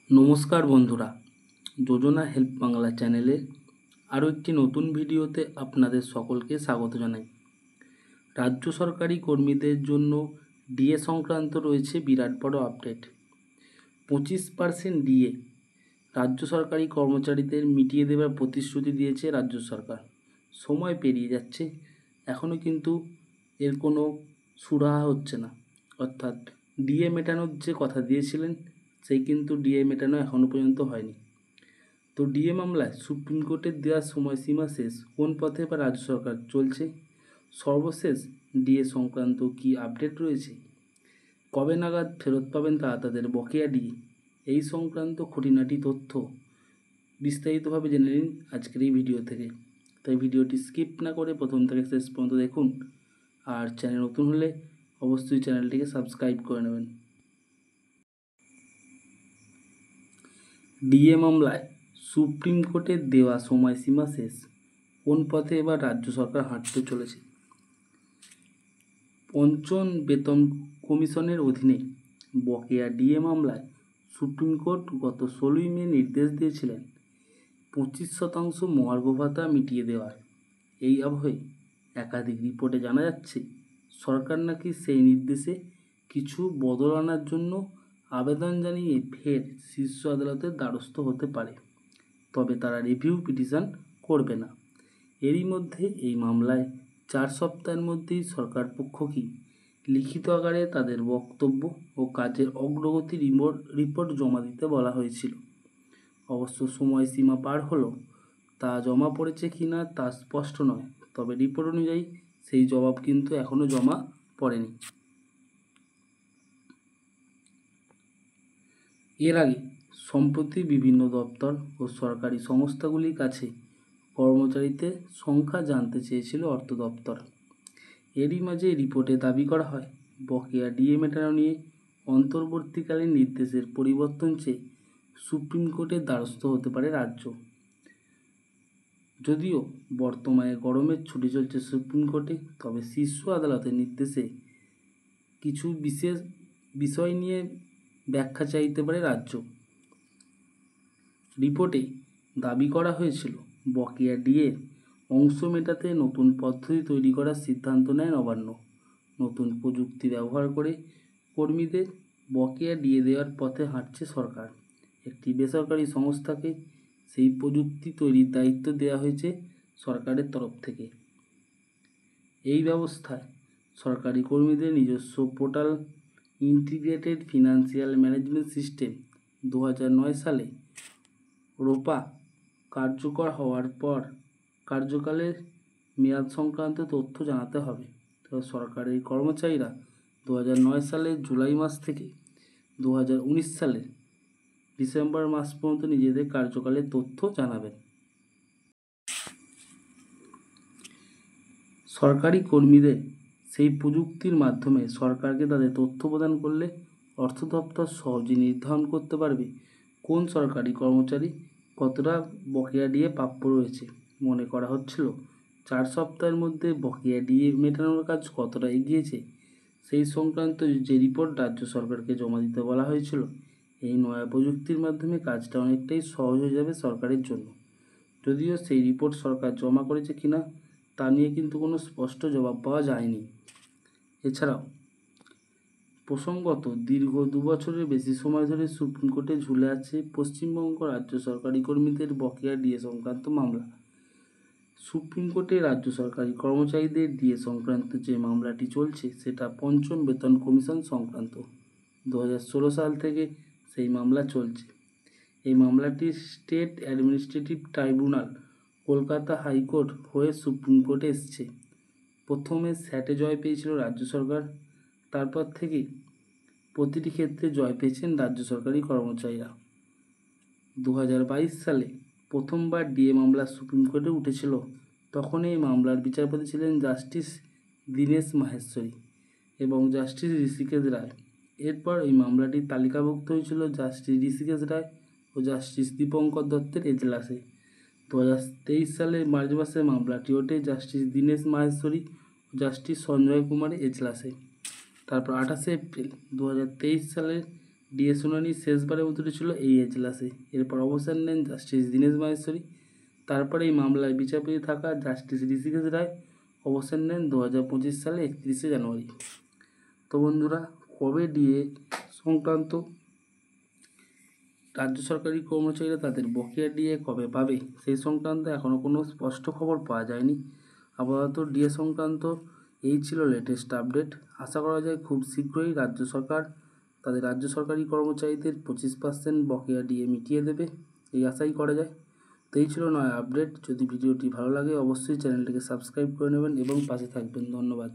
নমস্কার বন্ধুরা, যোজনা হেল্প বাংলা চ্যানেলে আরও একটি নতুন ভিডিওতে আপনাদের সকলকে স্বাগত জানাই। রাজ্য সরকারি কর্মীদের জন্য ডিএ সংক্রান্ত রয়েছে বিরাট বড় আপডেট। 25% ডিএ রাজ্য সরকারি কর্মচারীদের মিটিয়ে দেওয়ার প্রতিশ্রুতি দিয়েছে রাজ্য সরকার। সময় পেরিয়ে যাচ্ছে, এখনও কিন্তু এর কোনো সুরাহা হচ্ছে না। অর্থাৎ ডিএ মেটানোর যে কথা দিয়েছিলেন সেই কিন্তু ডিএ মেটানো এখনও পর্যন্ত হয়নি। তো ডিএ মামলায় সুপ্রিম কোর্টের দেওয়া সময়সীমা শেষ, কোন পথে বা রাজ্য সরকার চলছে, সর্বশেষ ডিএ সংক্রান্ত কি আপডেট রয়েছে, কবে নাগাদ ফেরত পাবেন তারা তাদের বকেয়া ডিএ, এই সংক্রান্ত খুঁটিনাটি তথ্য বিস্তারিতভাবে জেনে নিন আজকের এই ভিডিও থেকে। তাই ভিডিওটি স্কিপ না করে প্রথম থেকে শেষ পর্যন্ত দেখুন, আর চ্যানেল নতুন হলে অবশ্যই চ্যানেলটিকে সাবস্ক্রাইব করে নেবেন। ডিএ মামলায় সুপ্রিম কোর্টের দেওয়া সময়সীমা শেষ, কোন পথে এবার রাজ্য সরকার হাঁটতে চলেছে। পঞ্চম বেতন কমিশনের অধীনে বকেয়া ডিএ মামলায় সুপ্রিম কোর্ট গত 16ই মে নির্দেশ দিয়েছিলেন 25% মহার্ঘ ভাতা মিটিয়ে দেওয়ার। এই আবহে একাধিক রিপোর্টে জানা যাচ্ছে সরকার নাকি সেই নির্দেশে কিছু বদল আনার জন্য আবেদন জানিয়ে ফের শীর্ষ আদালতের দ্বারস্থ হতে পারে, তবে তারা রিভিউ পিটিশন করবে না। এরই মধ্যে এই মামলায় 4 সপ্তাহের মধ্যেই সরকার পক্ষ কি লিখিত আকারে তাদের বক্তব্য ও কাজের অগ্রগতি রিপোর্ট জমা দিতে বলা হয়েছিল। অবশ্য সময়সীমা পার হলো, তা জমা পড়েছে কি না তা স্পষ্ট নয়, তবে রিপোর্ট অনুযায়ী সেই জবাব কিন্তু এখনও জমা পড়েনি। এর আগে সম্প্রতি বিভিন্ন দপ্তর ও সরকারি সংস্থাগুলির কাছে কর্মচারীদের সংখ্যা জানতে চেয়েছিল অর্থ দপ্তর। এরই মাঝে রিপোর্টে দাবি করা হয় বকেয়া ডিএ মেটানো নিয়ে অন্তর্বর্তীকালীন নির্দেশের পরিবর্তন চেয়ে সুপ্রিম কোর্টের দ্বারস্থ হতে পারে রাজ্য। যদিও বর্তমানে গরমের ছুটি চলছে সুপ্রিম কোর্টে, তবে শীর্ষ আদালতের নির্দেশে কিছু বিশেষ বিষয় নিয়ে ব্যাখ্যা চাইতে পারে রাজ্য। রিপোর্টে দাবি করা হয়েছিল বকেয়া ডিএর অংশ মেটাতে নতুন পদ্ধতি তৈরি করার সিদ্ধান্ত নেয় নবান্ন। নতুন প্রযুক্তি ব্যবহার করে কর্মীদের বকেয়া ডিএ দেওয়ার পথে হাঁটছে সরকার। একটি বেসরকারি সংস্থাকে সেই প্রযুক্তি তৈরির দায়িত্ব দেওয়া হয়েছে সরকারের তরফ থেকে। এই ব্যবস্থায় সরকারি কর্মীদের নিজস্ব portal integrated financial management system 2009 সালে রোপা কার্যকর হওয়ার পর কার্যকালের মেয়াদ সংক্রান্ত তথ্য জানাতে হবে। তবে সরকারি কর্মচারীরা 2009 সালের জুলাই মাস থেকে 2019 সালের ডিসেম্বর মাস পর্যন্ত নিজেদের কার্যকালের তথ্য জানাবেন। সরকারি কর্মীদের সেই প্রযুক্তির মাধ্যমে সরকারকে তাদের তথ্য প্রদান করলে অর্থ দপ্তর সহজেই নির্ধারণ করতে পারবে কোন সরকারি কর্মচারী কতটা বকেয়া ডিএ প্রাপ্য রয়েছে। মনে করা হচ্ছিল 4 সপ্তাহের মধ্যে বকেয়া ডিএ মেটানোর কাজ কতটা এগিয়েছে সেই সংক্রান্ত যে রিপোর্ট রাজ্য সরকারকে জমা দিতে বলা হয়েছিল, এই নয়া প্রযুক্তির মাধ্যমে কাজটা অনেকটাই সহজ হয়ে যাবে সরকারের জন্য। যদিও সেই রিপোর্ট সরকার জমা করেছে কিনা তা নিয়ে কিন্তু কোনো স্পষ্ট জবাব পাওয়া যায়নি। এছাড়াও প্রসঙ্গত দীর্ঘ 2 বছরের বেশি সময় ধরে সুপ্রিম কোর্টে ঝুলে আছে পশ্চিমবঙ্গ রাজ্য সরকারি কর্মীদের বকেয়া ডিএ সংক্রান্ত মামলা। সুপ্রিম কোর্টে রাজ্য সরকারি কর্মচারীদের ডিএ সংক্রান্ত যে মামলাটি চলছে সেটা পঞ্চম বেতন কমিশন সংক্রান্ত। 2016 সাল থেকে সেই মামলা চলছে। এই মামলাটি state administrative tribunal Kolkata high court হয়ে সুপ্রিম কোর্টে এসছে। প্রথমে স্যাটে জয় পেয়েছিল রাজ্য সরকার, তারপর থেকে প্রতিটি ক্ষেত্রে জয় পেয়েছেন রাজ্য সরকারি কর্মচারীরা। 2022 সালে প্রথমবার ডিএ মামলা সুপ্রিম কোর্টে উঠেছিল, তখন এই মামলার বিচারপতি ছিলেন জাস্টিস দীনেশ মাহেশ্বরী এবং জাস্টিস ঋষিকেশ রায়। এরপর এই মামলাটি তালিকাভুক্ত হয়েছিল জাস্টিস ঋষিকেশ রায় ও জাস্টিস দীপঙ্কর দত্তের এজলাসে। 2023 সালে মার্চ মাসে মামলাটি ওঠে জাস্টিস দীনেশ মাহেশ্বরী ও জাস্টিস সঞ্জয় কুমারের এজলাসে। তারপর 28 এপ্রিল 2023 সালের ডিএ শুনানি শেষবারের মতো ছিল এই এজলাসে। এরপর অবস্থান নেন জাস্টিস দীনেশ মাহেশ্বরী। তারপরে এই মামলায় বিচারপতি থাকা জাস্টিস ঋষিকেশ রায় অবস্থান নেন 2025 সালে 31শে জানুয়ারি। তো বন্ধুরা, কবে ডিএ সংক্রান্ত রাজ্য সরকারি কর্মচারীরা তাদের বকেয়া ডিএ কবে পাবে সেই সংক্রান্ত এখনও কোনো স্পষ্ট খবর পাওয়া যায়নি। আপাতত ডিএ সংক্রান্ত এই ছিল লেটেস্ট আপডেট। আশা করা যায় খুব শীঘ্রই রাজ্য সরকার তাদের রাজ্য সরকারি কর্মচারীদের 25% বকেয়া ডিএ মিটিয়ে দেবে, এই আশাই করা যায়। তো এই ছিল নয়া আপডেট। যদি ভিডিওটি ভালো লাগে অবশ্যই চ্যানেলটিকে সাবস্ক্রাইব করে নেবেন এবং পাশে থাকবেন। ধন্যবাদ।